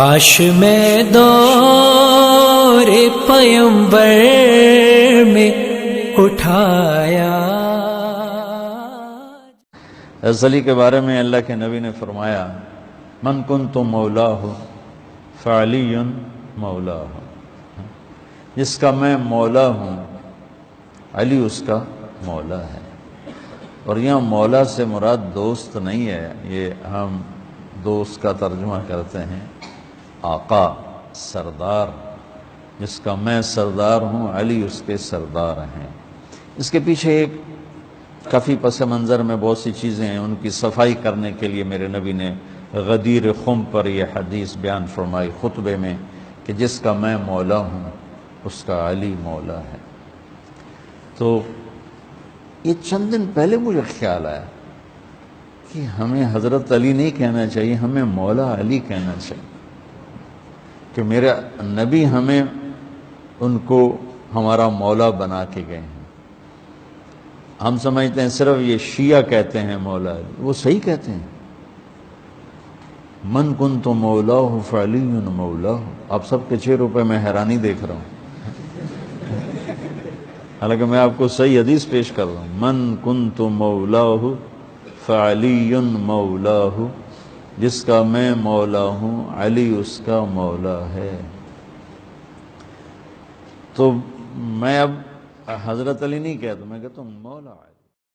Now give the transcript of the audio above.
کاش میں دور پیمبر میں اٹھایا۔ حضرت علی کے بارے میں اللہ کے نبی نے فرمایا من کنت مولاہ فعلی مولاہ، جس کا میں مولا ہوں علی اس کا مولا ہے۔ اور یہاں مولا سے مراد دوست نہیں ہے، یہ ہم دوست کا ترجمہ کرتے ہیں آقا، سردار، جس کا میں سردار ہوں علی اس کے سردار ہیں۔ اس کے پیچھے ایک کافی پس منظر میں بہت سی چیزیں ہیں، ان کی صفائی کرنے کے لیے میرے نبی نے غدیر خم پر یہ حدیث بیان فرمائی خطبے میں کہ جس کا میں مولا ہوں اس کا علی مولا ہے۔ تو یہ چند دن پہلے مجھے خیال آیا کہ ہمیں حضرت علی نہیں کہنا چاہیے، ہمیں مولا علی کہنا چاہیے، کہ میرے نبی ہمیں ان کو ہمارا مولا بنا کے گئے ہیں۔ ہم سمجھتے ہیں صرف یہ شیعہ کہتے ہیں مولا علی، وہ صحیح کہتے ہیں من کنت مولاہ فعلی مولاہ۔ آپ سب کے 6 روپے میں حیرانی دیکھ رہا ہوں، حالانکہ میں آپ کو صحیح حدیث پیش کر رہا ہوں۔ من کنت مولاہ فعلی مولاہ، جس کا میں مولا ہوں علی اس کا مولا ہے۔ تو میں اب حضرت علی نہیں کہتا، میں کہتا ہوں مولا علی۔